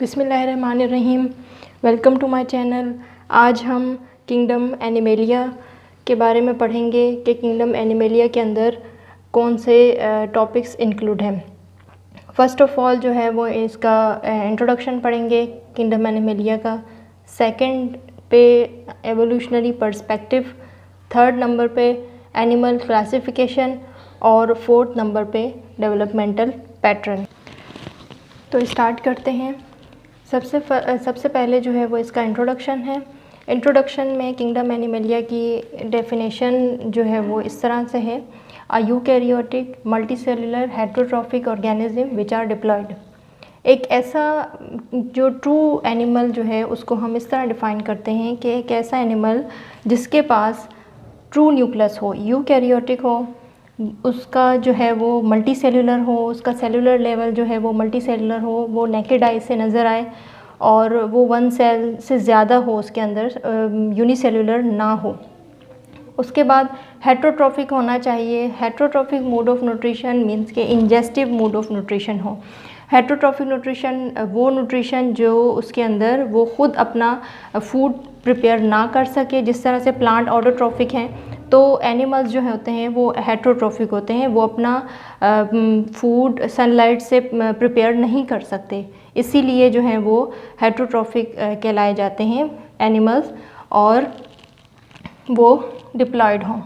बिस्मिल्लाहिर्रहमानिर्रहीम। Welcome to my channel. आज हम किंगडम एनिमेलिया के बारे में पढ़ेंगे कि किंगडम एनिमेलिया के अंदर कौन से टॉपिक्स इंक्लूड हैं। फ़र्स्ट ऑफ़ ऑल जो है वो इसका इंट्रोडक्शन पढ़ेंगे किंगडम एनिमेलिया का। सेकंड पे एवोल्यूशनरी पर्सपेक्टिव, थर्ड नंबर पे एनिमल क्लासिफिकेशन और फोर्थ नंबर पे डेवलपमेंटल पैटर्न। तो स्टार्ट करते हैं। सबसे पहले जो है वो इसका इंट्रोडक्शन है। इंट्रोडक्शन में किंगडम एनिमेलिया की डेफिनेशन जो है वो इस तरह से है: a eukaryotic multicellular heterotrophic organism which are diploid. एक ऐसा जो ट्रू एनिमल जो है उसको हम इस तरह डिफ़ाइन करते हैं कि एक ऐसा एनिमल जिसके पास ट्रू न्यूक्लियस हो, यूकैरियोटिक हो, उसका जो है वो मल्टी सेलुलर हो, उसका सेलुलर लेवल जो है वो मल्टी सेलुलर हो, वो नेकेड आई से नज़र आए और वो वन सेल से ज़्यादा हो, उसके अंदर यूनिसेलुलर ना हो। उसके बाद हेटेरोट्रॉफिक होना चाहिए। Heterotrophic mode of nutrition means के इंजेस्टिव मोड ऑफ न्यूट्रिशन हो। हेटेरोट्रॉफिक न्यूट्रिशन वो न्यूट्रिशन जो उसके अंदर वो ख़ुद अपना फूड प्रिपेयर ना कर सके। जिस तरह से प्लांट ऑटोट्रॉफिक हैं तो एनिमल्स जो होते हैं वो हेटेरोट्रॉफिक होते हैं, वो अपना फूड सनलाइट से प्रिपेयर नहीं कर सकते, इसीलिए जो है वो हेटेरोट्रॉफिक कहलाए जाते हैं एनिमल्स। और वो डिप्लॉयड हों।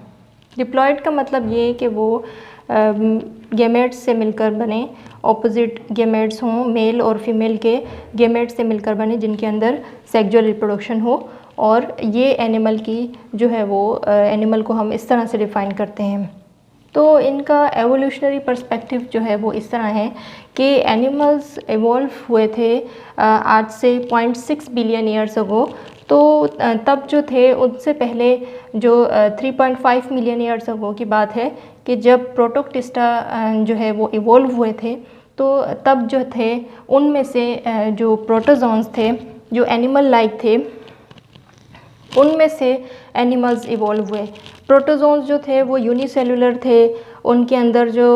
डिप्लॉयड का मतलब ये कि वो गेमेट्स से मिलकर बने, ऑपोजिट गेमेट्स हों, मेल और फीमेल के गेमेट्स से मिलकर बने जिनके अंदर सेक्सुअल रिप्रोडक्शन हो। और ये एनिमल की जो है वो एनिमल को हम इस तरह से डिफ़ाइन करते हैं। तो इनका एवोल्यूशनरी पर्सपेक्टिव जो है वो इस तरह है कि एनिमल्स इवॉल्व हुए थे आज से 0.6 बिलियन ईयर्स अगो। तो तब जो थे उससे पहले जो 3.5 मिलियन ईयर्स अगो की बात है कि जब प्रोटोक्टिस्टा जो है वो इवॉल्व हुए थे, तो तब जो थे उनमें से जो प्रोटोजोन्स थे जो एनिमल लाइक थे, उनमें से एनिमल्स इवॉल्व हुए। प्रोटोजोन्स जो थे वो यूनिसेलुलर थे, उनके अंदर जो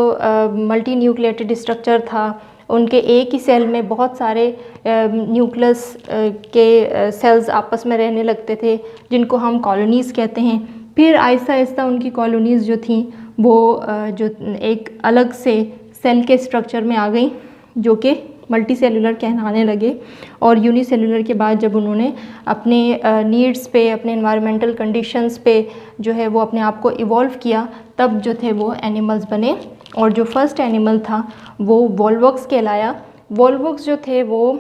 मल्टी न्यूक्लिएटेड स्ट्रक्चर था, उनके एक ही सेल में बहुत सारे न्यूक्लियस के सेल्स आपस में रहने लगते थे जिनको हम कॉलोनीज़ कहते हैं। फिर आहिस्ता आहिस्ता उनकी कॉलोनीज़ जो थी वो जो एक अलग से सेल के स्ट्रक्चर में आ गई जो कि मल्टी सेलुलर कहलाने लगे। और यूनिसेलुलर के बाद जब उन्होंने अपने नीड्स पे, अपने एनवायरमेंटल कंडीशंस पे जो है वो अपने आप को इवॉल्व किया, तब जो थे वो एनिमल्स बने। और जो फर्स्ट एनिमल था वो वोल्वॉक्स कहलाया। वोल्वॉक्स जो थे वो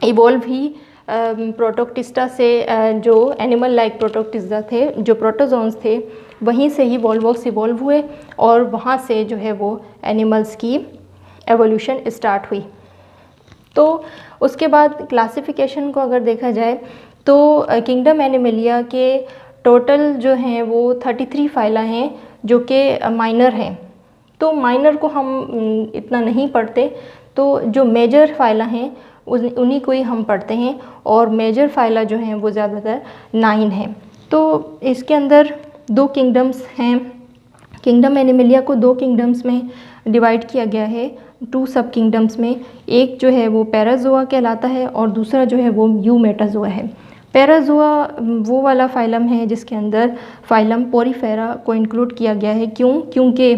इवॉल्व ही प्रोटोक्टिस्टा से, जो एनिमल लाइक प्रोटोक्टिस्टा थे, जो प्रोटोजोन्स थे, वहीं से ही वोल्वॉक्स इवॉल्व हुए और वहाँ से जो है वो एनिमल्स की एवोल्यूशन स्टार्ट हुई। तो उसके बाद क्लासिफिकेशन को अगर देखा जाए तो किंगडम एनिमेलिया के टोटल जो हैं वो 33 फाइला हैं जो कि माइनर हैं। तो माइनर को हम इतना नहीं पढ़ते, तो जो मेजर फाइला हैं उन्हीं को ही हम पढ़ते हैं। और मेजर फाइला जो हैं वो ज़्यादातर 9 हैं। तो इसके अंदर 2 किंगडम्स हैं। किंगडम एनिमेलिया को 2 किंगडम्स में डिवाइड किया गया है, 2 सब किंगडम्स में। एक जो है वो पैराजोआ कहलाता है और दूसरा जो है वो यूमेटाजोआ है। पैराजोआ वो वाला फाइलम है जिसके अंदर फाइलम पोरीफेरा को इंक्लूड किया गया है। क्योंकि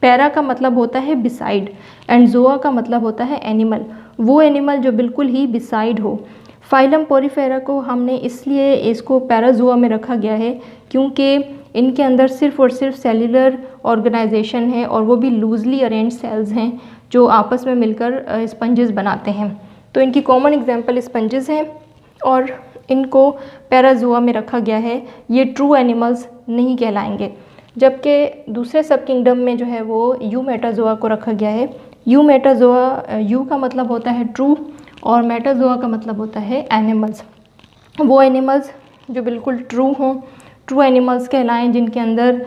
पैरा का मतलब होता है बिसाइड एंड जोआ का मतलब होता है एनिमल, वो एनिमल जो बिल्कुल ही बिसाइड हो। फाइलम पोरीफेरा को हमने इसलिए इसको पैराजोआ में रखा गया है क्योंकि इनके अंदर सिर्फ़ और सिर्फ सेलुलर ऑर्गेनाइजेशन है और वो भी लूजली अरेंज सेल्स हैं जो आपस में मिलकर स्पंजेस बनाते हैं। तो इनकी कॉमन एग्जांपल स्पंजेस हैं और इनको पैराजोआ में रखा गया है। ये ट्रू एनिमल्स नहीं कहलाएंगे। जबकि दूसरे सब किंगडम में जो है वो यूमेटाजोआ को रखा गया है। यूमेटाजोआ, यू का मतलब होता है ट्रू और मेटाजोआ का मतलब होता है एनिमल्स। वो एनिमल्स जो बिल्कुल ट्रू हों, ट्रू एनिमल्स कहलाएं, जिनके अंदर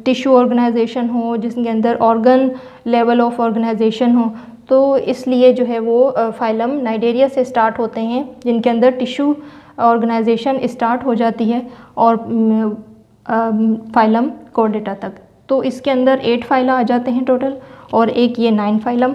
टिश्यू ऑर्गेनाइजेशन हो, जिसके अंदर ऑर्गन लेवल ऑफ ऑर्गेनाइजेशन हो। तो इसलिए जो है वो फाइलम नाइडेरिया से स्टार्ट होते हैं जिनके अंदर टिश्यू ऑर्गेनाइजेशन स्टार्ट हो जाती है और फाइलम कॉर्डेटा तक। तो इसके अंदर 8 फाइला आ जाते हैं टोटल और एक ये 9 फाइलम।